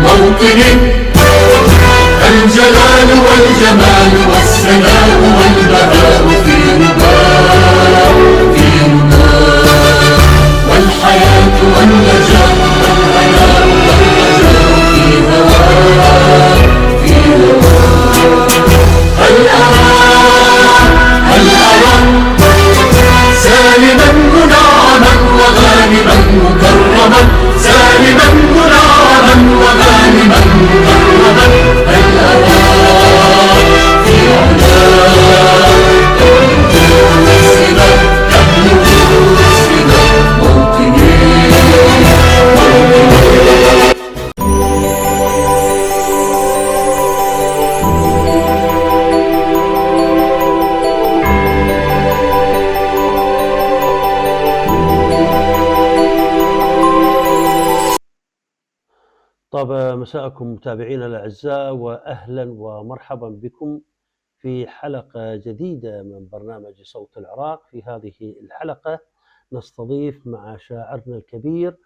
موطني الجلال والجمال والسلام والبهاء في رباك والحياة والنجاة والحياة والرجاء في هواك هل أرى سالما منعما وغانما مكرما سالما منعما وغانما مكرما هل أرى في علاك السباق تبلغ السباق موطني طاب مساءكم متابعينا الأعزاء، وأهلا ومرحبا بكم في حلقة جديدة من برنامج صوت العراق. في هذه الحلقة نستضيف مع شاعرنا الكبير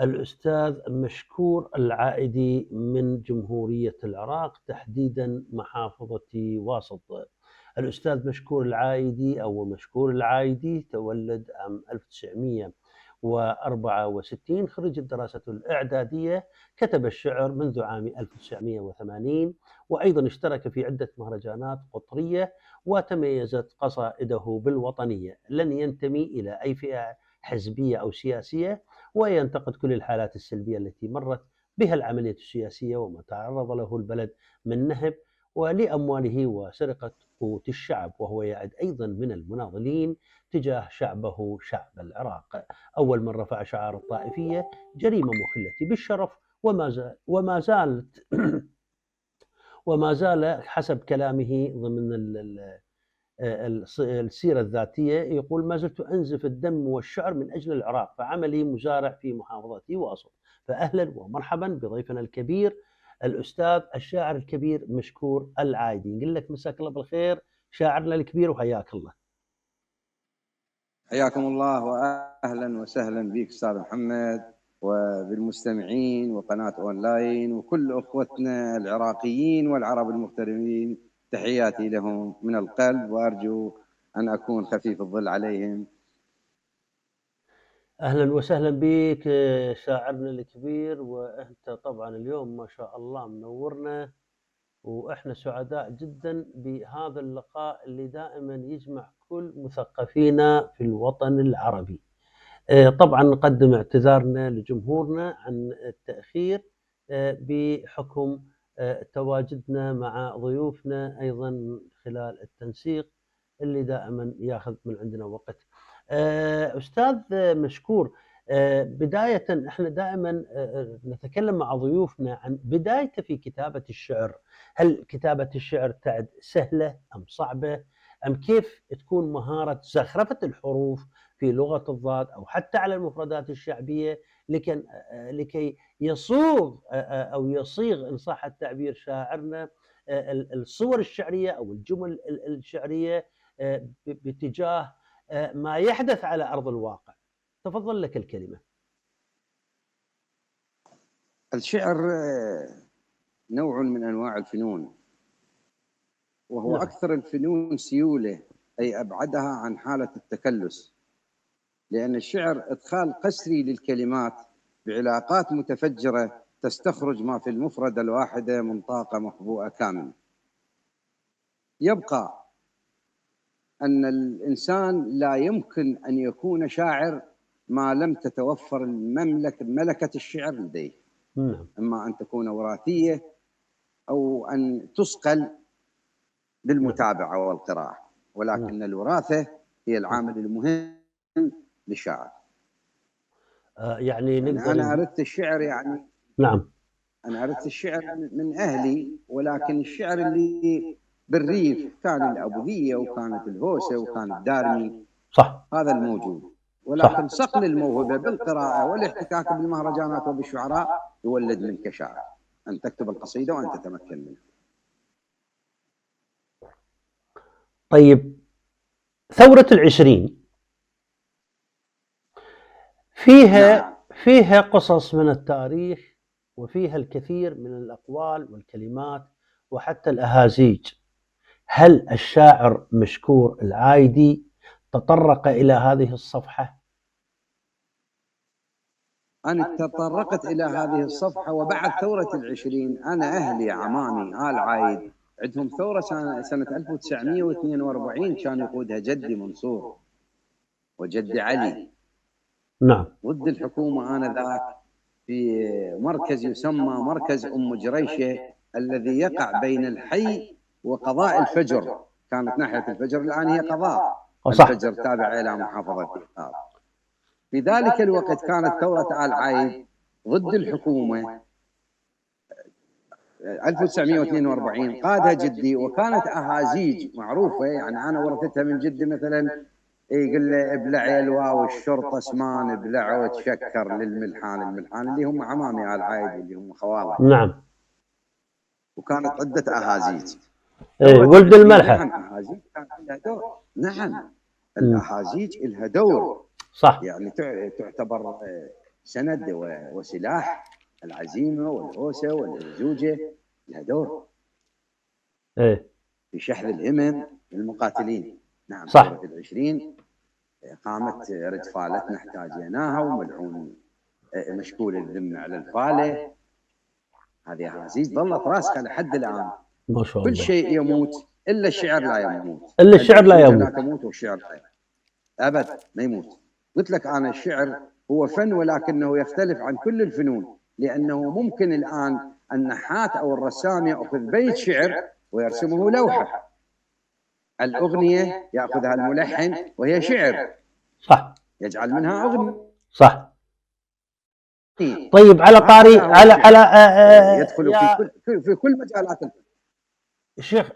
الأستاذ مشكور العائدي من جمهورية العراق، تحديدا محافظة واسط. الأستاذ مشكور العائدي أو مشكور العائدي تولد عام 1964، خريج الدراسة الإعدادية، كتب الشعر منذ عام 1980، وأيضا اشترك في عدة مهرجانات قطرية، وتميزت قصائده بالوطنية. لن ينتمي إلى أي فئة حزبية أو سياسية، وينتقد كل الحالات السلبية التي مرت بها العملية السياسية وما تعرض له البلد من نهب ولأمواله وسرقة قوت الشعب، وهو يعد أيضا من المناضلين تجاه شعبه شعب العراق. أول من رفع شعار الطائفية جريمة مخلة بالشرف، وما زال حسب كلامه ضمن السيرة الذاتية، يقول: ما زلت أنزف الدم والشعر من أجل العراق، فعملي مزارع في محافظة واسط. فأهلا ومرحبا بضيفنا الكبير الأستاذ الشاعر الكبير مشكور العائدي. نقول لك مساك الله بالخير شاعرنا الكبير، وحياك الله. حياكم الله وأهلا وسهلا بك أستاذ محمد وبالمستمعين وقناة أونلاين وكل أخوتنا العراقيين والعرب المغتربين، تحياتي لهم من القلب، وأرجو أن أكون خفيف الظل عليهم. أهلا وسهلا بك شاعرنا الكبير، وأنت طبعا اليوم ما شاء الله منورنا، وإحنا سعداء جدا بهذا اللقاء اللي دائما يجمع كل مثقفينا في الوطن العربي. طبعا نقدم اعتذارنا لجمهورنا عن التأخير بحكم تواجدنا مع ضيوفنا أيضا خلال التنسيق اللي دائما ياخذ من عندنا وقت. أستاذ مشكور، بداية احنا دائما نتكلم مع ضيوفنا عن بدايته في كتابة الشعر. هل كتابة الشعر تعد سهلة أم صعبة؟ أم كيف تكون مهارة زخرفة الحروف في لغة الضاد أو حتى على المفردات الشعبية لكي يصوغ أو يصيغ إن صح التعبير شاعرنا الصور الشعرية أو الجمل الشعرية باتجاه ما يحدث على أرض الواقع؟ تفضل لك الكلمة. الشعر نوع من أنواع الفنون، وهو نعم. أكثر الفنون سيولة، أي أبعدها عن حالة التكلس، لأن الشعر إدخال قسري للكلمات بعلاقات متفجرة تستخرج ما في المفردة الواحدة من طاقة مخبوءة كاملة. يبقى أن الإنسان لا يمكن أن يكون شاعر ما لم تتوفر ملكة الشعر لديه. إما أن تكون وراثية أو أن تصقل بالمتابعة والقراءة، ولكن الوراثة هي العامل المهم للشاعر. يعني أنا أردت الشعر، يعني نعم، أنا أردت الشعر من أهلي، ولكن الشعر اللي بالريف كان الأبوذية وكانت الهوسة وكان الدارمي، صح، هذا الموجود، ولكن صقل الموهبة بالقراءة والاحتكاك بالمهرجانات وبالشعراء يولد منك شاعر، أن تكتب القصيدة وأن تتمكن منها. طيب، ثورة 20 فيها فيها قصص من التاريخ، وفيها الكثير من الأقوال والكلمات وحتى الأهازيج. هل الشاعر مشكور العايدي تطرق إلى هذه الصفحة؟ أنا تطرقت إلى هذه الصفحة وبعد ثورة العشرين. أنا أهلي عمامي آل عايد عندهم ثورة سنة 1942 كان يقودها جدي منصور وجدي علي نعم. ضد الحكومة آنذاك في مركز يسمى مركز أم جريشة الذي يقع بين الحي وقضاء الفجر. كانت ناحية الفجر، الآن هي قضاء صح. الفجر تابع إلى محافظة الآب. في ذلك الوقت كانت ثورة آل عايد ضد الحكومة 1942 قادها جدي، وكانت أهازيج معروفة يعني أنا ورثتها من جدي. مثلا يقول له ابلع يا الواو الشرطة اسمان ابلع وتشكر للملحان. الملحان اللي هم عمامي آل عايد اللي هم خواله. نعم. وكانت عدة أهازيج. ولد الملحة. نعم أهازيج كان لها دور. نعم الأهازيج لها دور. صح. يعني تعتبر سند وسلاح. العزيمة والهوسة والهزوجة لها دور في شحذ الهمم للمقاتلين. نعم صح. ثورة العشرين قامت رد فالتنا احتاجيناها وملعون مشكول الذمة على الفالة. هذه أهازيج ظلت راسخة لحد الآن. ما شاء كل الله. شيء يموت إلا الشعر لا يموت. إلا الشعر لا يموت. لا تموت والشعر لا يموت. أبد ما يموت. قلت لك أنا الشعر هو فن ولكنه يختلف عن كل الفنون، لأنه ممكن الآن النحات أو الرسام يأخذ بيت شعر ويرسمه لوحة. الأغنية يأخذها الملحن وهي شعر. صح. يجعل منها أغنية. صح. طيب على طاري يدخل في كل مجالات الفن.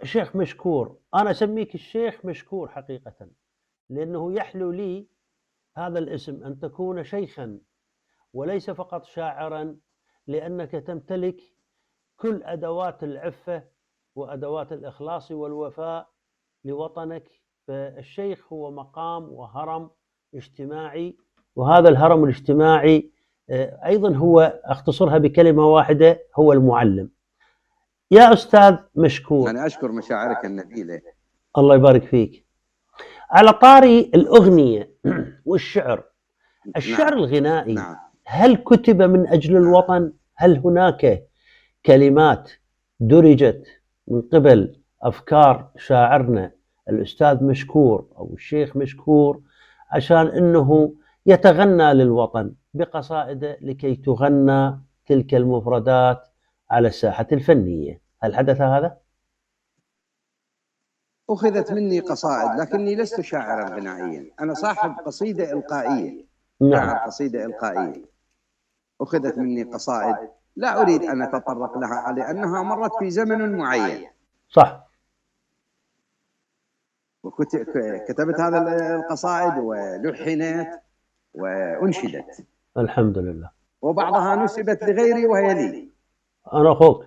شيخ مشكور، أنا أسميك الشيخ مشكور حقيقة، لأنه يحلو لي هذا الاسم أن تكون شيخا وليس فقط شاعرا، لأنك تمتلك كل أدوات العفة وأدوات الإخلاص والوفاء لوطنك. فالشيخ هو مقام وهرم اجتماعي، وهذا الهرم الاجتماعي أيضا هو أختصرها بكلمة واحدة، هو المعلم. يا أستاذ مشكور، أنا أشكر مشاعرك النبيلة. الله يبارك فيك. على طاري الأغنية والشعر، الشعر الغنائي نعم. هل كتب من أجل الوطن؟ هل هناك كلمات درجت من قبل أفكار شاعرنا الأستاذ مشكور أو الشيخ مشكور عشان أنه يتغنى للوطن بقصائده لكي تغنى تلك المفردات على الساحة الفنية؟ هل حدث هذا؟ أخذت مني قصائد لكني لست شاعرا غنائيا. أنا صاحب قصيدة إلقائية. شاعر قصيدة إلقائية. أخذت مني قصائد لا أريد أن أتطرق لها لأنها مرت في زمن معين. صح. وكتبت هذا القصائد ولحنت وأنشدت الحمد لله. وبعضها نسبت لغيري وهي لي. أنا أخوك.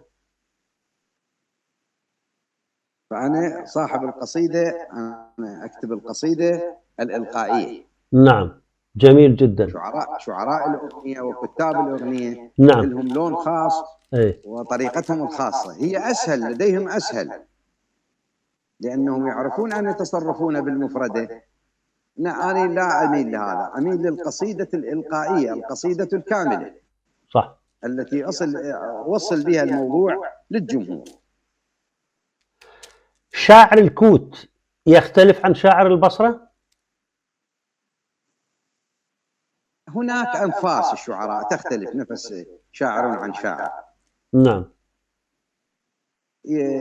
فأنا صاحب القصيدة. أنا أكتب القصيدة الإلقائية. نعم جميل جدا. شعراء الأغنية وكتاب الأغنية نعم لهم لون خاص وطريقتهم الخاصة. هي أسهل لديهم أسهل لأنهم يعرفون أن يتصرفون بالمفردة. أنا لا أميل لهذا، أميل للقصيدة الإلقائية، القصيدة الكاملة. صح. التي وصل بها الموضوع للجمهور. شاعر الكوت يختلف عن شاعر البصرة؟ هناك أنفاس الشعراء تختلف، نفس شاعر عن شاعر. نعم.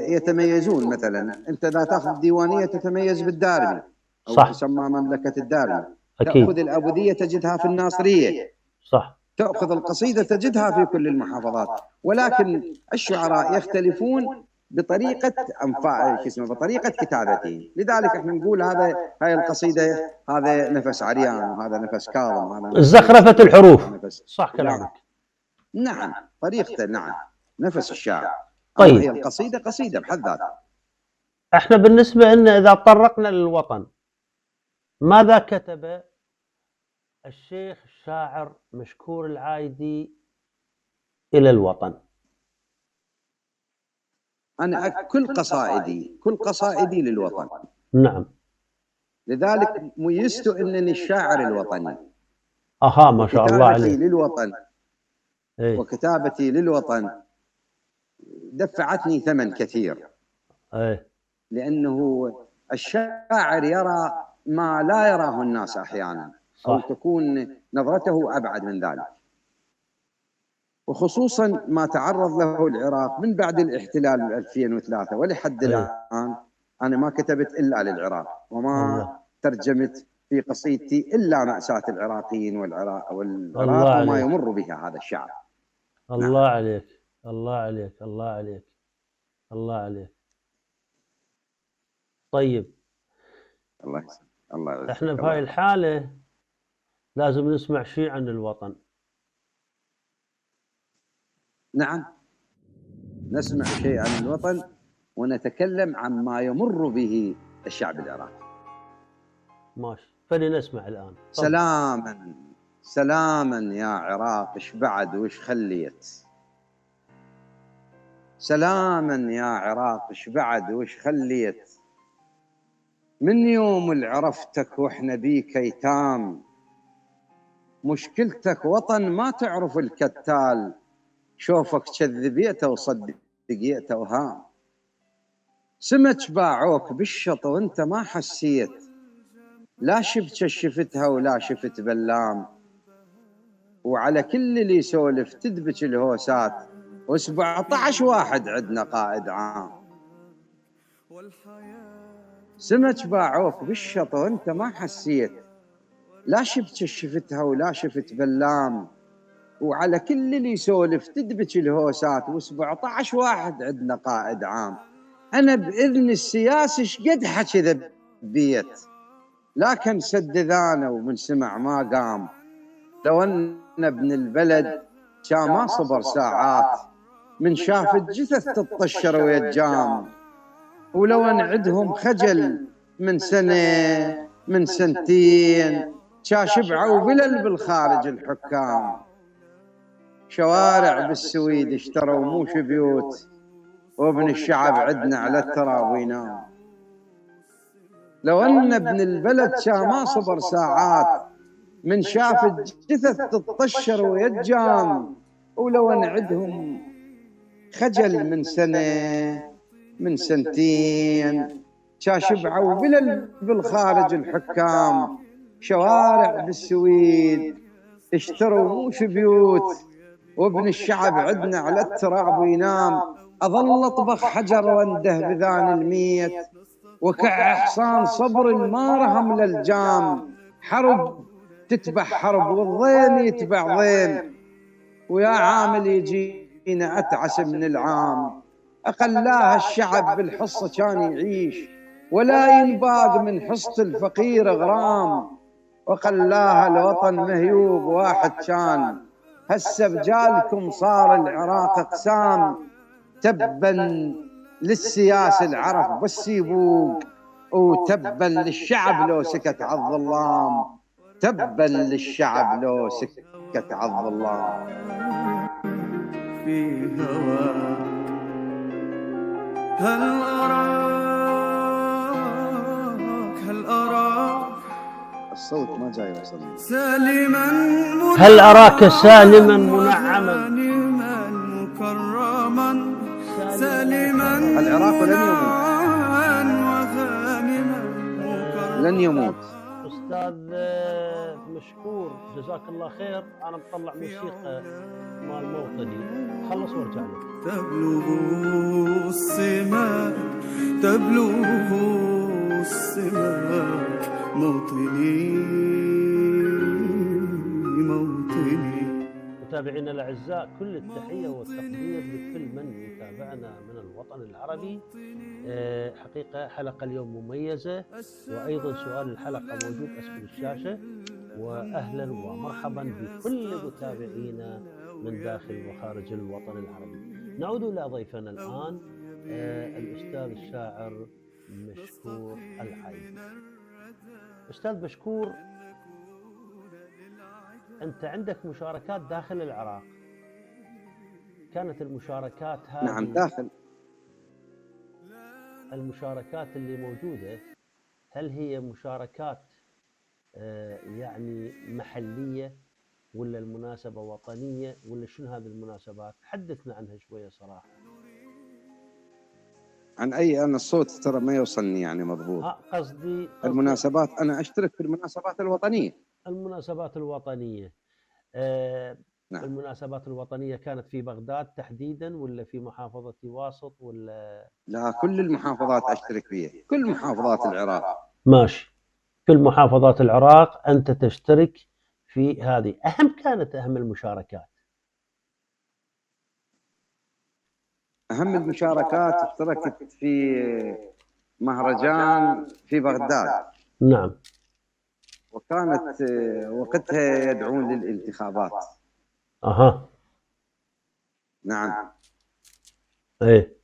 يتميزون. مثلا أنت لا تأخذ ديوانية تتميز بالدارمي أو صح. تسمى مملكة الدارمي. أكيد. تأخذ الأبودية تجدها في الناصرية. صح. تأخذ القصيدة تجدها في كل المحافظات. ولكن الشعراء يختلفون بطريقة بطريقة كتابتهم. لذلك احنا نقول هاي القصيدة هذا نفس عريان وهذا نفس كاظم وهذا زخرفة الحروف. صح كلامك. نعم طريقته. نعم نفس الشعر. طيب هي القصيدة قصيدة بحد ذاتها. احنا بالنسبة لنا إذا تطرقنا للوطن، ماذا كتب الشيخ الشاعر مشكور العايدي إلى الوطن. أنا كل قصائدي للوطن. نعم. لذلك ميزت أنني الشاعر الوطني. أها، ما شاء الله وكتابتي عليك. للوطن إيه. وكتابتي للوطن دفعتني ثمن كثير، إيه. لأنه الشاعر يرى ما لا يراه الناس أحيانا، أو صح. تكون نظرته أبعد من ذلك، وخصوصا ما تعرض له العراق من بعد الاحتلال 2003 ولحد إيه. الآن. أنا ما كتبت إلا للعراق، وما الله. ترجمت في قصيدتي إلا مأساة العراقيين الله والعراق وما عليك. يمر بها هذا الشعب. الله نعم. عليك. الله عليك. الله عليك. الله عليك. طيب، الله يسلمك. الله يعزك. احنا في الله هاي يرحمك. الحالة لازم نسمع شيء عن الوطن. نعم، نسمع شيء عن الوطن ونتكلم عن ما يمر به الشعب العراقي. ماشي، فلنسمع الآن. طب. سلاما سلاما يا عراق، ايش بعد وش خليت؟ سلاما يا عراق، ايش بعد وش خليت؟ من يوم اللي عرفتك واحنا بيك ايتام، مشكلتك وطن ما تعرف الكتال، شوفك كذبيته وصدقيته وهام. سمك باعوك بالشط وانت ما حسيت، لا شبكة شفتها ولا شفت بلام، وعلى كل اللي يسولف تدبج الهوسات، و17 واحد عندنا قائد عام. سمك باعوك بالشط وانت ما حسيت، لا شبكة شفتها ولا شفت بلام، وعلى كل اللي يسولف تدبج الهوسات، و17 واحد عندنا قائد عام. أنا بإذن السياسي شقد حكي ذبيت، لكن سد ذانه ومن سمع ما قام. لو أن ابن البلد كان ما صبر ساعات، من شاف الجثث تطشر ويتجام. ولو أن عندهم خجل من سنة من سنتين، كان شبعوا بلل بالخارج الحكام. شوارع بالسويد اشتروا موش بيوت، وابن الشعب عدنا على التراب ينام. لو أن ابن البلد كان ما صبر ساعات، من شاف الجثث تطشر ويتجام. ولو أن عندهم خجل من سنة من سنتين، كان شبعوا بلل بالخارج الحكام. شوارع بالسويد اشتروا موش بيوت، وابن الشعب عدنا على التراب وينام. أظل أطبخ حجر وانده بذان الميت، وكع حصان صبر ما رهم للجام. حرب تتبع حرب والضيم يتبع ضيم، ويا عامل يجينا أتعس من العام. أقلاها الشعب بالحصة كان يعيش، ولا ينباق من حصة الفقير غرام. وقلاها الوطن مهيوب واحد كان، هسه بجالكم صار العراق اقسام. تبا للسياسة العرف بس يبوق، وتبا للشعب لو سكت على الظلام. تبا للشعب لو سكت على الظلام. في هواك هل أراك الصوت ما جاي يوصلني. سالما هل أراك سالما منعما مكرما، سالما العراق لن يموت، وغانما لن يموت. أستاذ مشكور، جزاك الله خير. أنا مطلع موسيقى مال موطني، خلص وارجع لك. تبلغ السماك تبلغ السماك، موطني موطني. متابعينا الأعزاء، كل التحية والتقدير لكل من يتابعنا من الوطن العربي. حقيقة حلقة اليوم مميزة، وأيضا سؤال الحلقة موجود أسفل الشاشة. وأهلا ومرحبا بكل متابعينا من داخل وخارج الوطن العربي. نعود إلى ضيفنا الآن، الأستاذ الشاعر مشكور العايدي. أستاذ مشكور، أنت عندك مشاركات داخل العراق، كانت المشاركات هذه نعم داخل. المشاركات اللي موجودة هل هي مشاركات يعني محلية ولا المناسبة وطنية ولا شنو هذه المناسبات؟ حدثنا عنها شوية صراحة. عن أي؟ أنا الصوت ترى ما يوصلني يعني مضبوط. قصدي المناسبات، أنا أشترك في المناسبات الوطنية. المناسبات الوطنية. نعم. المناسبات الوطنية كانت في بغداد تحديدا ولا في محافظة واسط ولا؟ لا، كل المحافظات أشترك فيها، كل محافظات العراق. ماشي، كل محافظات العراق أنت تشترك في هذه. كانت أهم المشاركات؟ أهم المشاركات اشتركت في مهرجان في بغداد. نعم. وكانت وقتها يدعون للانتخابات. أها. نعم. إيه.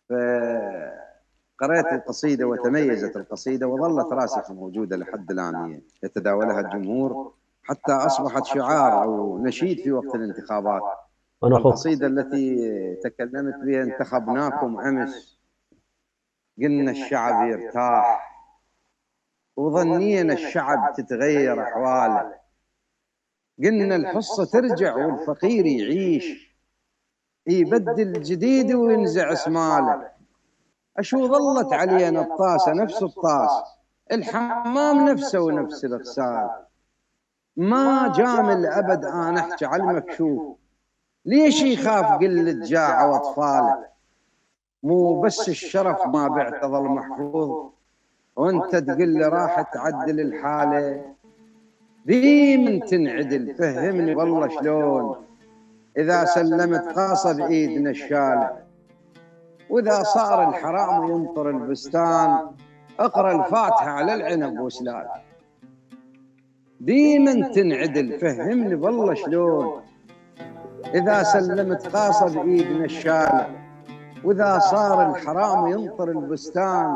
فقرأت القصيدة وتميزت القصيدة وظلت راسخة موجودة لحد الآن، يتداولها الجمهور حتى أصبحت شعار أو نشيد في وقت الانتخابات. القصيدة التي تكلمت بها: انتخبناكم أمس قلنا الشعب يرتاح، وظنينا الشعب تتغير أحواله، قلنا الحصة ترجع والفقير يعيش، يبدل الجديد وينزع اسماله. أشو ظلت علينا الطاسة نفس الطاس، الحمام نفسه ونفس الغسال، ما جامل أبد أنا أحكي على المكشوف، ليش يخاف قلة جاعة وأطفاله؟ مو بس الشرف ما بعت ظل محفوظ، وانت تقول لي راح تعدل الحالة، ذي من تنعدل فهمني والله شلون، إذا سلمت قاصة بإيد نشالة، وإذا صار الحرام ينطر البستان، اقرأ الفاتحة على العنب وسلال. ذي من تنعدل فهمني والله شلون، إذا سلمت قاصة بإيد نشالة، وإذا صار الحرام ينطر البستان،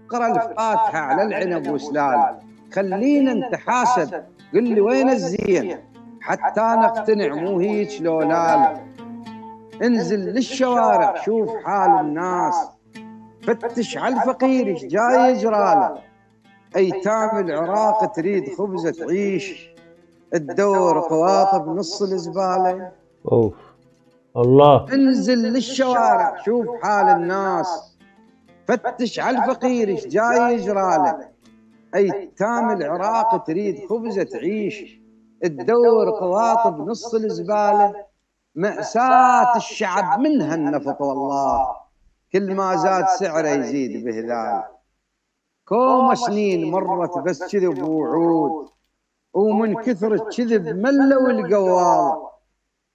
اقرأ الفاتحة على العنب وسلال. خلينا نتحاسب، قل لي وين الزين حتى نقتنع، مو هيك لولال. انزل للشوارع شوف حال الناس، فتش على الفقير ايش جاي يجراله، ايتام العراق تريد خبزة تعيش، تدور قواطب نص الزبالة. أوف الله. انزل للشوارع شوف حال الناس، فتش على الفقير ايش جاي يجراله، ايتام العراق تريد خبزة تعيش، تدور قواطب نص الزبالة. مأساة الشعب منها النفط والله، كل ما زاد سعره يزيد بهلال. كوم سنين مرت بس كذب ووعود، ومن كثر الكذب ملوا القوال،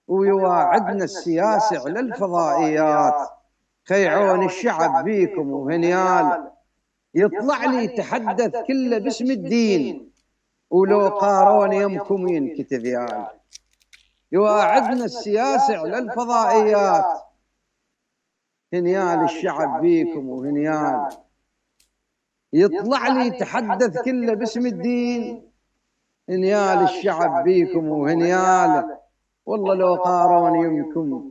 ويواعدنا السياسي على الفضائيات، خيعون الشعب بيكم وهنيال. يطلع لي يتحدث كله باسم الدين، ولو قارون يمكم ينكتب يال. يواعدنا السياسي على الفضائيات، هنيال الشعب بيكم وهنيال. يطلع لي يتحدث كله باسم الدين، هنيال الشعب بيكم وهنيال. والله لو قارون يمكم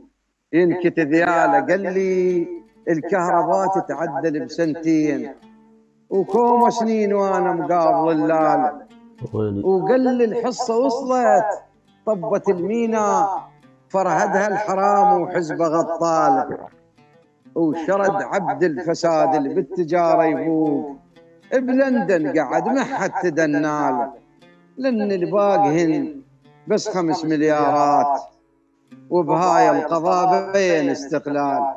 ينكت ذياله. قال لي الكهرباء تتعدل بسنتين، وكوم سنين وانا مقابل اللال. وقال لي الحصه وصلت طبت المينا، فرهدها الحرام وحزبه غطاله. وشرد عبد الفساد اللي بالتجاره يفوق، بلندن قعد ما حد تدناله، لان الباقهن بس 5 مليارات، وبهاي القضاء بين استقلال.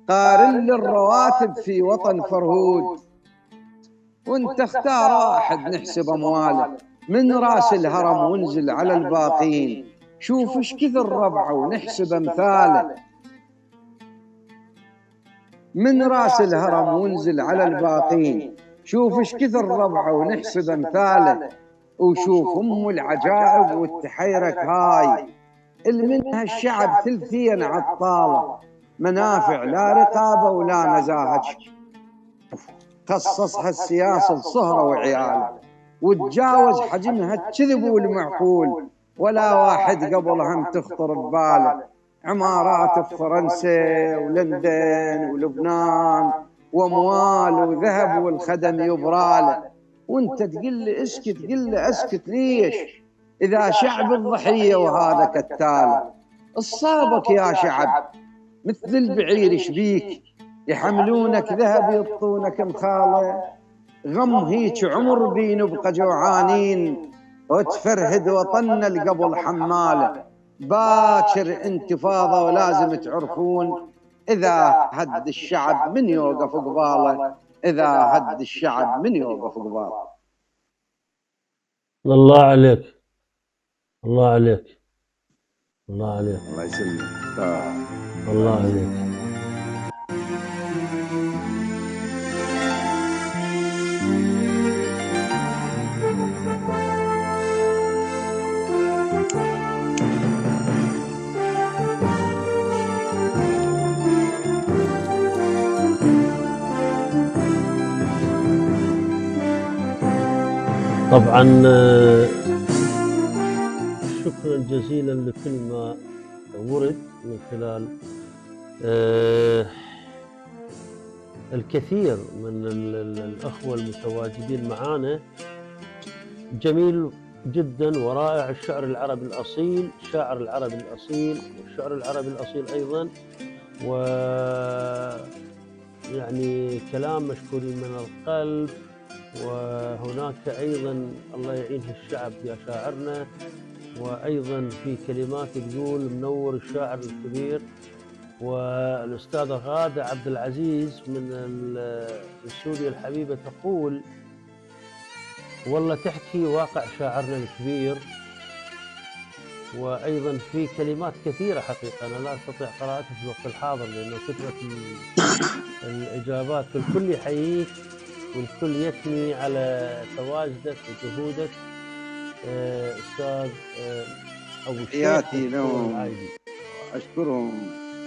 قارن للرواتب في وطن فرهود، وانت اختار واحد نحسب امواله، من راس الهرم ونزل على الباقين، شوف ايش كثر ربعه ونحسب امثاله. من راس الهرم ونزل على الباقين، شوف ايش كثر ربعه ونحسب امثاله. وشوف العجائب والتحيرك هاي، اللي منها الشعب ثلثيا عطاله، منافع لا رقابه ولا نزاهه، خصصها السياسه لصهره وعياله. وتجاوز حجمها الكذب والمعقول، ولا واحد قبلها تخطر بباله. عمارات في فرنسا ولندن ولبنان واموال وذهب والخدم يبراله، وانت تقول لي اسكت، تقول لي اسكت ليش؟ اذا شعب الضحيه وهذا كتاله. اصابك يا شعب مثل البعير شبيك، يحملونك ذهب يعطونك مخاله. غم هيك عمر بي نبقى جوعانين، وتفرهد وطن القبل حماله. باكر انتفاضه ولازم تعرفون، اذا هد الشعب من يوقف قباله، اذا هد الشعب من يوقف قباله. الله عليك، الله عليك، الله عليك، الله يسلمك. الله عليك. طبعا شكرا جزيلا لكل ما ورد من خلال الكثير من الأخوة المتواجدين معنا. جميل جدا ورائع الشعر العربي الأصيل، شاعر العربي الأصيل والشعر العربي الأصيل أيضا، ويعني كلام مشكورين من القلب. وهناك أيضا الله يعين الشعب يا شاعرنا، وأيضا في كلمات تقول منور الشاعر الكبير. والأستاذة غادة عبد العزيز من سوريا الحبيبة تقول والله تحكي واقع شاعرنا الكبير. وأيضا في كلمات كثيرة حقيقة أنا لا أستطيع قراءتها في الوقت الحاضر لأنه كثرة الإجابات. فالكل يحييك والكل يثني على تواجدك وجهودك أستاذ أبو الشيخ. تحياتي لهم، أشكرهم،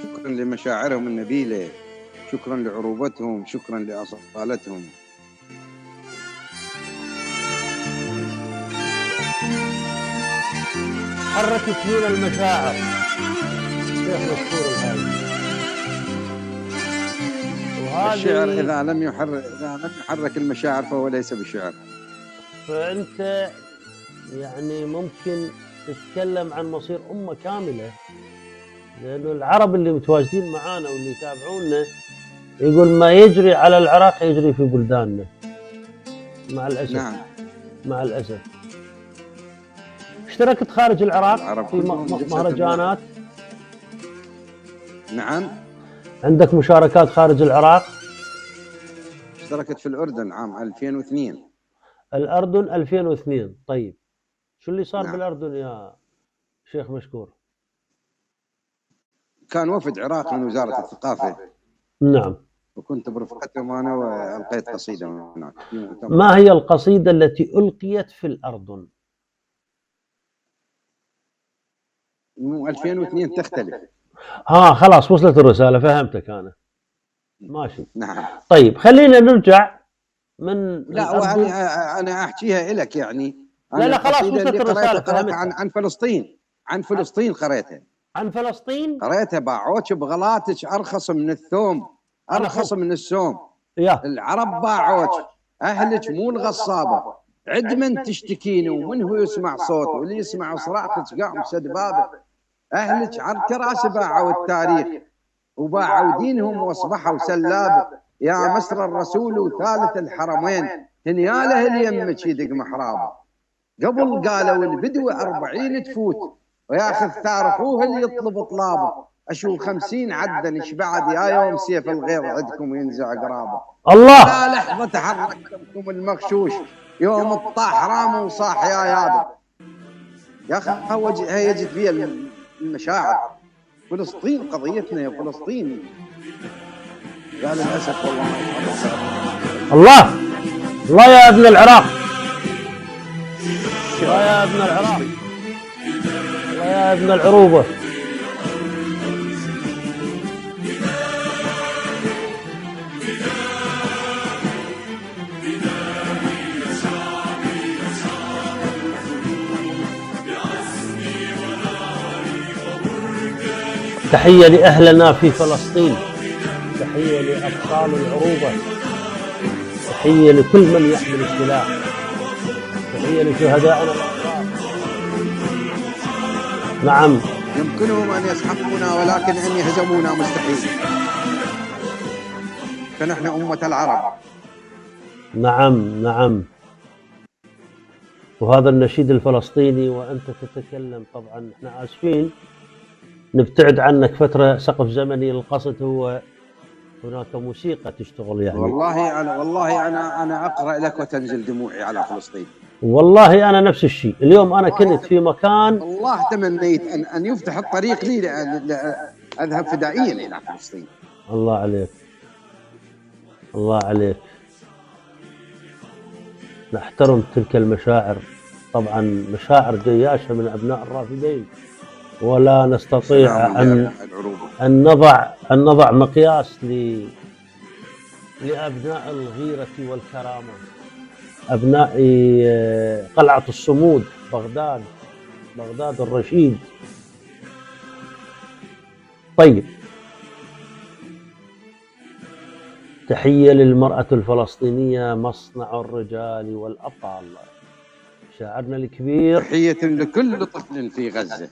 شكرا لمشاعرهم النبيلة، شكرا لعروبتهم، شكرا لأصالتهم. حركت فينا المشاعر شيخ مشكور الهادي. الشعر إذا لم يحرك المشاعر فهو ليس بشعر. فأنت يعني ممكن تتكلم عن مصير أمة كاملة، لأنه العرب اللي متواجدين معانا واللي يتابعونا يقول ما يجري على العراق يجري في بلداننا مع الأسف. نعم. مع الأسف. اشتركت خارج العراق في مهرجانات؟ نعم. عندك مشاركات خارج العراق؟ اشتركت في الأردن عام 2002. الأردن 2002. طيب شو اللي صار نعم. بالأردن يا شيخ مشكور؟ كان وفد عراقي من وزارة الثقافة. نعم. وكنت برفقتهم أنا وألقيت قصيدة هناك. ما هي القصيدة التي ألقيت في الأردن؟ 2002 تختلف. خلاص وصلت الرسالة، فهمتك أنا. ماشي. نعم. طيب خلينا نرجع من لا أنا أحكيها لك يعني. لا خلاص وصلت الرسالة، قرأتها عن فلسطين. عن فلسطين قرأتها. عن فلسطين؟ قرأتها باعوك بغلاتك أرخص من الثوم، أرخص من السوم. العرب باعوك، أهلك مو الغصابة. عد من تشتكين ومن هو يسمع صوت، واللي يسمع صراخك قام سد بابه. أهلك عن كراسي باعوا التاريخ وباعوا دينهم واصبحوا سلابه. يا مسر الرسول وثالث الحرمين، هنياله اليمك يدق محرابه. قبل قالوا البدوة 40 تفوت، وياخذ ثار اخوه اللي يطلب طلابه. اشو 50 عدن ايش بعد يا يوم سيف الغيظ عندكم ينزع قرابه. الله. لا لحظه تحركتكم المغشوش، يوم الطاح راموا وصاح يا يابا. يا اخي هي يجد فيها المشاعر. فلسطين قضيتنا يا فلسطين. يا للاسف والله ما الله. الله يا ابن العراق، الله يا ابن العراق، الله يا ابن العروبة. تحية لأهلنا في فلسطين، تحية لأبطال العروبة، تحية لكل من يحمل السلاح، تحية لشهدائنا الأبرار. نعم. يمكنهم أن يسحقونا ولكن أن يهزمونا مستحيل، فنحن أمة العرب. نعم نعم. وهذا النشيد الفلسطيني وأنت تتكلم، طبعا احنا آسفين نبتعد عنك فترة، سقف زمني للقصد هو هناك موسيقى تشتغل يعني. والله أنا أقرأ لك وتنزل دموعي على فلسطين. والله أنا نفس الشيء. اليوم أنا كنت في مكان، والله تمنيت أن يفتح الطريق لي أذهب فدائيا إلى فلسطين. الله عليك، الله عليك. نحترم تلك المشاعر، طبعا مشاعر جياشة من أبناء الرافدين، ولا نستطيع أن نضع مقياس لأبناء الغيرة والكرامة، أبناء قلعة الصمود، بغداد الرشيد. طيب، تحية للمرأة الفلسطينية مصنع الرجال والأبطال، شاعرنا الكبير. تحية لكل طفل في غزة،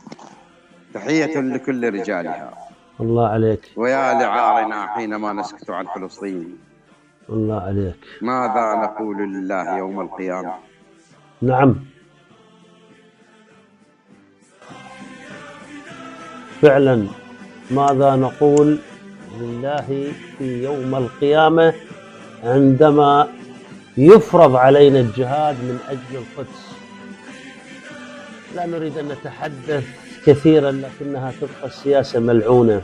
تحية لكل رجالها. الله عليك. ويا لعارنا حينما نسكت عن فلسطين، الله عليك. ماذا نقول لله يوم القيامة؟ نعم فعلا، ماذا نقول لله في يوم القيامة عندما يفرض علينا الجهاد من أجل القدس؟ لا نريد أن نتحدث كثيرا، لكنها تبقى السياسة ملعونة.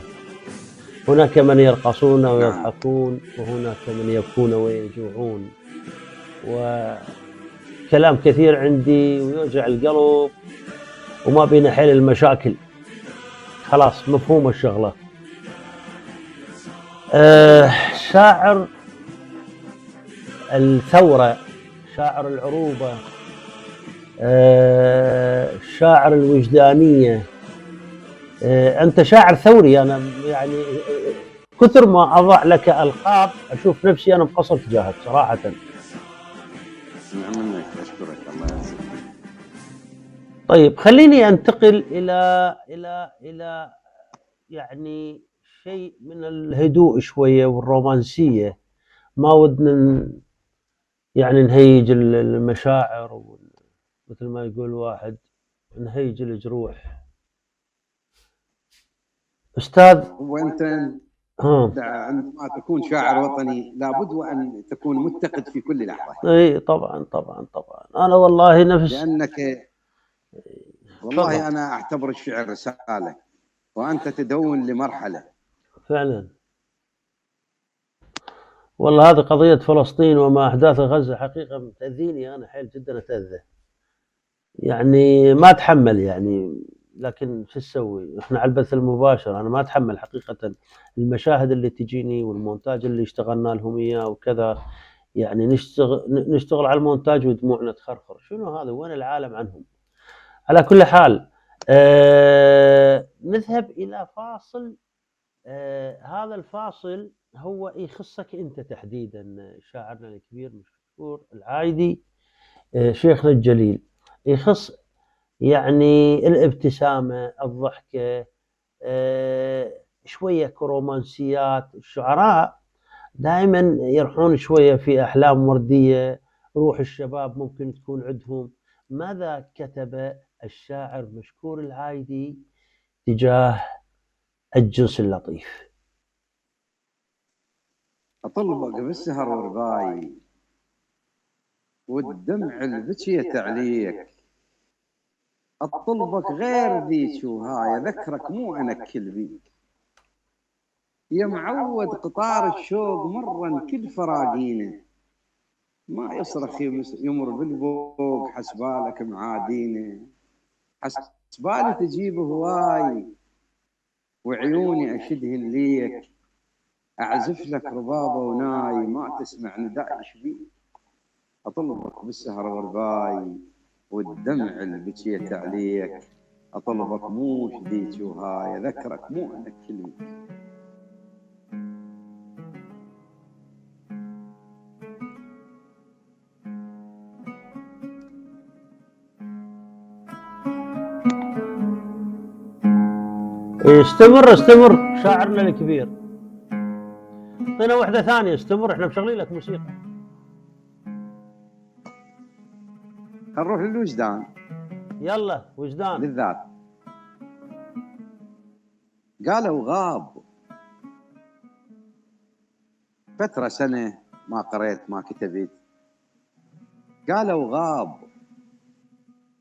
هناك من يرقصون ويضحكون، وهناك من يبكون ويجوعون، وكلام كثير عندي ويوجع القلب، وما بين حل المشاكل. خلاص مفهوم الشغلة. شاعر الثورة، شاعر العروبة، شاعر الوجدانية. أنت شاعر ثوري. أنا يعني كثر ما أضع لك ألقاب أشوف نفسي أنا مقصر تجاهك صراحة. نعم منك، أشكرك، الله يعزك. طيب، خليني أنتقل إلى يعني شيء من الهدوء شوية والرومانسية. ما ودنا يعني نهيج المشاعر، مثل ما يقول واحد نهيج الجروح. أستاذ، وأنت عندما تكون شاعر وطني لابد وأن تكون متقد في كل لحظة. اي طبعا طبعا طبعا. أنا والله لأنك والله أنا أعتبر الشعر رسالة، وأنت تدون لمرحلة. فعلا والله هذه قضية فلسطين وما أحداث غزة حقيقة تأذيني، أنا حيل جدا أتأذى، يعني ما أتحمل يعني. لكن شو تسوي، احنا على البث المباشر أنا ما أتحمل حقيقة المشاهد اللي تجيني والمونتاج اللي اشتغلنا لهم إياه وكذا. يعني نشتغل على المونتاج ودموعنا تخرخر. شنو هذا؟ وين العالم عنهم؟ على كل حال، نذهب إلى فاصل. هذا الفاصل هو يخصك أنت تحديدا، شاعرنا الكبير مشكور العايدي، شيخنا الجليل. يخص يعني الابتسامة، الضحكة، شوية رومانسيات. الشعراء دائما يرحون شوية في أحلام وردية، روح الشباب ممكن تكون عندهم. ماذا كتب الشاعر مشكور العايدي تجاه الجنس اللطيف؟ أطلبك بالسهر ورباي والدمع البكية عليك، أطلبك غير ذيك وهاي ذكرك مو أنكل بيك، يا معود قطار الشوق مرا كل فراقينه، ما يصرخ يمر بالبوق حسبالك معادينه، حسبالي تجيب هواي وعيوني أشدهن ليك، أعزف لك ربابة وناي ما تسمع نداء شبيك، أطلبك بالسهر ورباي والدمع البكية عليك، أطلبك مو ذيك وهاي، أذكرك مو أنك كلمة. استمر شاعرنا الكبير. اعطينا واحدة ثانية، استمر، احنا مشغلين لك موسيقى. نروح للوجدان. يلا وجدان. بالذات قالوا غاب فترة سنة ما قريت ما كتبت، قالوا غاب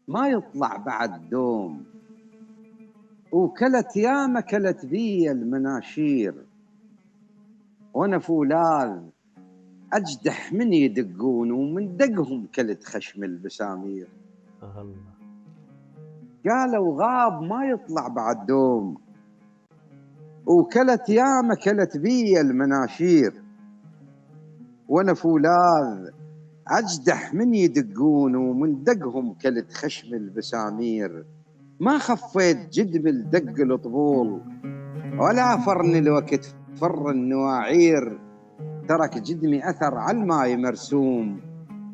ما يطلع بعد دوم، وكلت ياما كلت بي المناشير، وانا فولاذ اجدح من يدقون ومن دقهم كلت خشم البسامير. الله. قالوا غاب ما يطلع بعد دوم، وكلت ياما كلت بي المناشير، وانا فولاذ اجدح من يدقون ومن دقهم كلت خشم البسامير. ما خفيت جدم الدق الطبول، ولا فرن الوقت فر النواعير، ترك جدمي اثر على الماي مرسوم،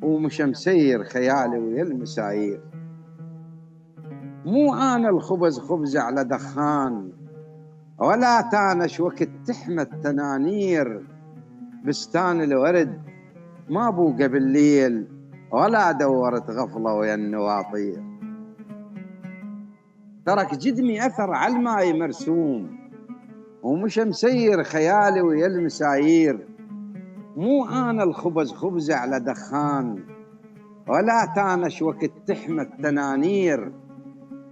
ومش مسير خيالي ويا المساير. مو انا الخبز خبز على دخان، ولا تانش وقت تحمى التنانير، بستان الورد ما بوقى بالليل، ولا دورت غفلة ويا النواطير. ترك جدمي أثر على الماي مرسوم، ومش مسير خيالي ويا المسايير. مو أنا الخبز خبز على دخان، ولا تانش وقت تحمى التنانير،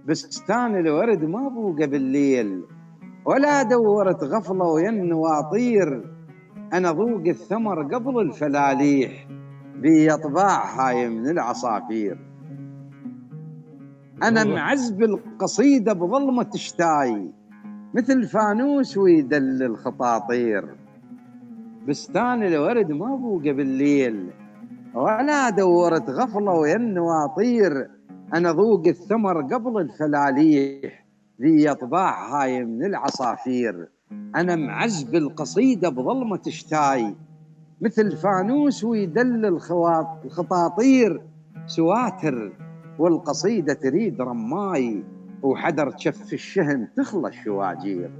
بستان الورد ما بوقى بالليل، ولا دورت غفلة ويا النواطير. أنا ذوق الثمر قبل الفلاليح، بي أطباع هاي من العصافير. أنا معزب القصيدة بظلمة شتاي، مثل فانوس ويدل الخطاطير، بستان الورد ما بوقى بالليل، ولا دورت غفلة ويا النواطير. أنا ذوق الثمر قبل الفلاليح، ذي أطباع هاي من العصافير. أنا معزب القصيدة بظلمة شتاي، مثل فانوس ويدل الخطاطير، سواتر والقصيدة تريد رماي، وحدر تشف الشهم تخلى الشواجير.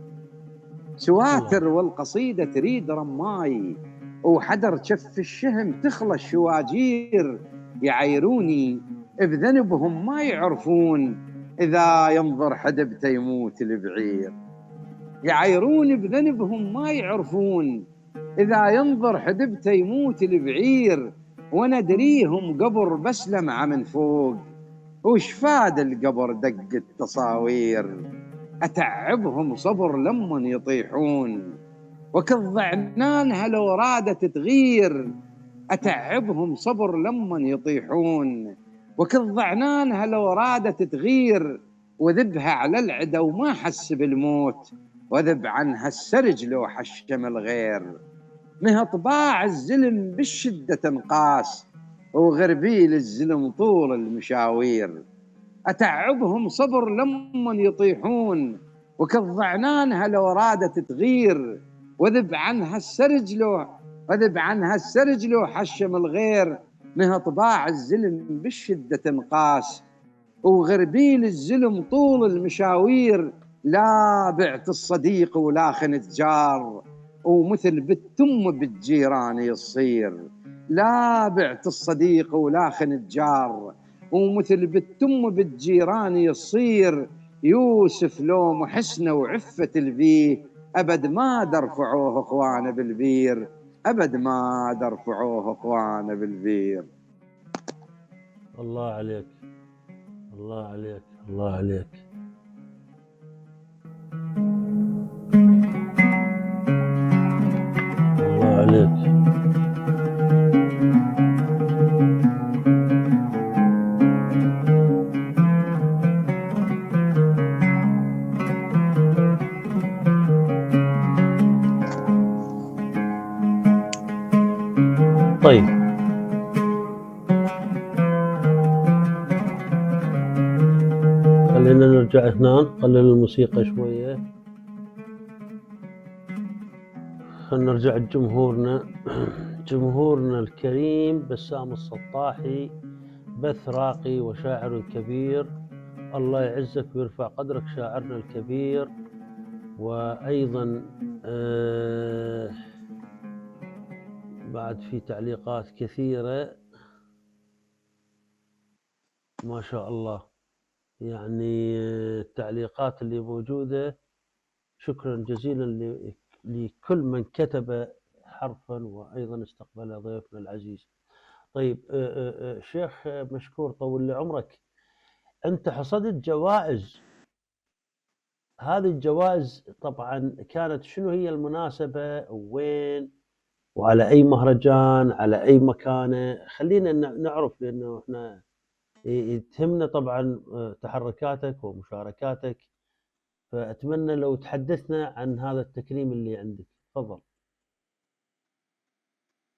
سواتر والقصيدة تريد رماي، وحدر تشف الشهم تخلى الشواجير. يعيروني بذنبهم ما يعرفون، إذا ينظر حدبته يموت البعير. يعيروني بذنبهم ما يعرفون، إذا ينظر حدبته يموت البعير. وانا ادريهم قبر بس لمعة من فوق، وش فاد القبر دق التصاوير. اتعبهم صبر لمن يطيحون، وكالضعنان لو رادت تغير. اتعبهم صبر لمن يطيحون، وكالضعنان لو رادت تغير. وذبها على العدا وما حس بالموت، وذب عنها السرج لو حشم الغير. مه طباع الزلم بالشدة تنقاس، وغربيل الزلم طول المشاوير. أتعبهم صبر لمن يطيحون، وكالضعنان لو رادت تغير. وذب عنها السرج لو حشم الغير. مه طباع الزلم بالشدة تنقاس، وغربيل الزلم طول المشاوير. لا بعت الصديق ولا خنت جار، ومثل بالتم بالجيران يصير. لا بعت الصديق ولا خنت جار، ومثل بالتم بالجيران يصير. يوسف لو محسنة وعفة البيه، أبد ما درفعوه أخوانه بالبير، أبد ما درفعوه أخوانه بالبير. الله عليك، الله عليك، الله عليك. الله عليك. طيب، خلينا نرجع هنا نقلل الموسيقى شوية. خلينا نرجع لجمهورنا. جمهورنا الكريم بسام السطاحي، بث راقي وشاعر كبير، الله يعزك ويرفع قدرك شاعرنا الكبير. وأيضا بعد في تعليقات كثيرة ما شاء الله، يعني التعليقات اللي موجودة شكرا جزيلا لكل من كتب حرفا وأيضا استقبل ضيفنا العزيز. طيب شيخ مشكور طول لي عمرك، أنت حصدت جوائز، هذه الجوائز طبعا كانت شنو هي المناسبة وين وعلى أي مهرجان على أي مكانة؟ خلينا نعرف لأنه إحنا تهمنا طبعا تحركاتك ومشاركاتك، فأتمنى لو تحدثنا عن هذا التكريم اللي عندك. تفضل.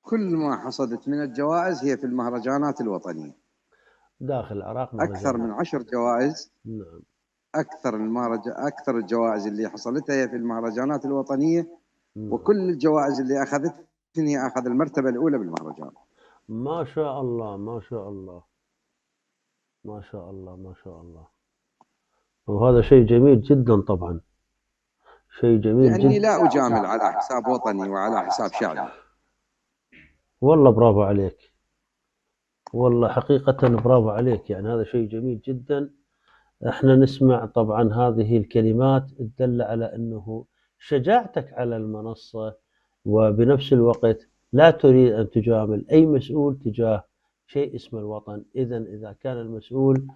كل ما حصدت من الجوائز هي في المهرجانات الوطنية داخل العراق أكثر من 10 جوائز. نعم. أكثر الجوائز اللي حصلتها هي في المهرجانات الوطنية. وكل الجوائز اللي أخذتني أخذ المرتبة الأولى بالمهرجان. ما شاء الله ما شاء الله ما شاء الله ما شاء الله. وهذا شيء جميل جدا طبعا، شيء جميل جدا، لأني لا أجامل على حساب وطني وعلى حساب شعبي. والله برافو عليك، والله حقيقة برافو عليك، يعني هذا شيء جميل جدا. احنا نسمع طبعا هذه الكلمات تدل على انه شجاعتك على المنصة، وبنفس الوقت لا تريد ان تجامل اي مسؤول تجاه شيء اسمه الوطن. اذا كان المسؤول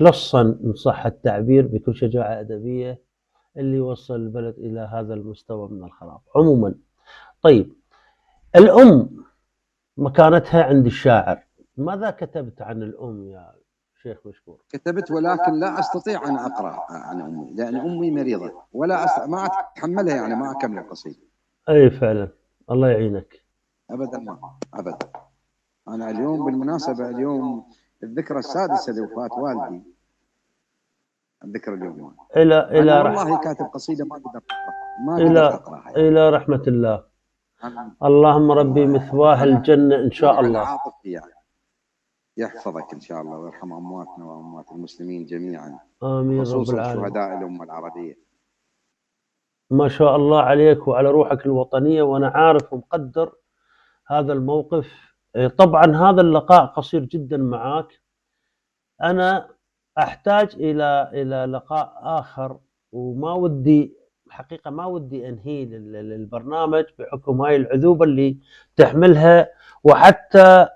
لصا ان صح التعبير بكل شجاعة ادبية اللي وصل البلد الى هذا المستوى من الخراب. عموما طيب، الام مكانتها عند الشاعر، ماذا كتبت عن الام يا شيخ مشكور؟ كتبت ولكن لا استطيع ان اقرا عن امي لان امي مريضه ما اتحملها، يعني ما اكمل القصيده. اي فعلا، الله يعينك. ابدا ما ابدا. انا اليوم بالمناسبه اليوم الذكرى السادسه لوفاه والدي، الذكرى اليوم الى والله كاتب قصيده ما قدرت اقراها الى رحمه الله. اللهم ربي مثواه الجنه ان شاء الله. يعني يحفظك ان شاء الله ويرحم امواتنا واموات المسلمين جميعا، امين رب العالمين. خصوصا شهداء الامه العربيه. ما شاء الله عليك وعلى روحك الوطنيه، وانا عارف ومقدر هذا الموقف. طبعا هذا اللقاء قصير جدا معك، انا احتاج الى لقاء اخر، وما ودي حقيقه ما ودي انهي البرنامج بحكم هاي العذوبه اللي تحملها، وحتى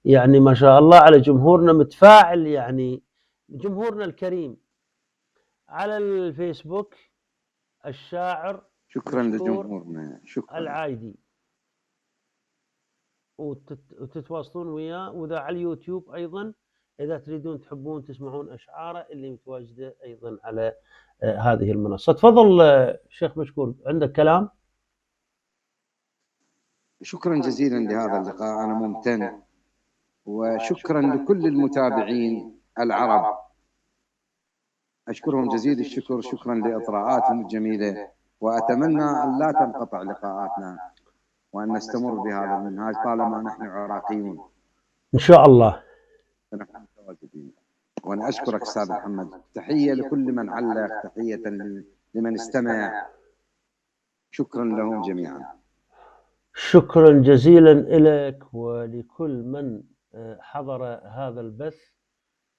يعني ما شاء الله على جمهورنا متفاعل، يعني جمهورنا الكريم على الفيسبوك الشاعر شكرا لجمهورنا، شكرا العايدي، وتتواصلون وياه، واذا على اليوتيوب ايضا اذا تريدون تحبون تسمعون اشعاره اللي متواجده ايضا على هذه المنصه. تفضل شيخ مشكور، عندك كلام؟ شكرا جزيلا لهذا اللقاء، انا ممتن، وشكرا لكل المتابعين العرب، اشكرهم جزيل الشكر، شكرا لاطراءاتهم الجميله، واتمنى ان لا تنقطع لقاءاتنا وان نستمر بهذا المنهاج طالما نحن عراقيون ان شاء الله. فنحن متواجدين. وانا اشكرك استاذ محمد، تحيه لكل من علق، تحيه لمن استمع، شكرا لهم جميعا. شكرا جزيلا لك ولكل من حضر هذا البث،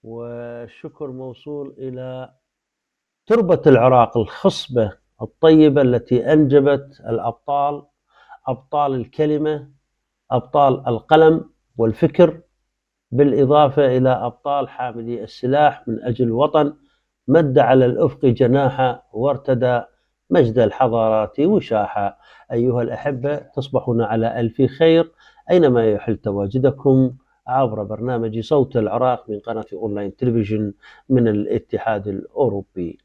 والشكر موصول إلى تربة العراق الخصبة الطيبة التي أنجبت الأبطال، أبطال الكلمة، أبطال القلم والفكر، بالإضافة إلى أبطال حاملي السلاح من أجل الوطن، مد على الأفق جناحه وارتدى مجد الحضارات وشاحا. أيها الأحبة، تصبحون على ألف خير أينما يحل تواجدكم عبر برنامج صوت العراق من قناة أونلاين تلفزيون من الاتحاد الأوروبي.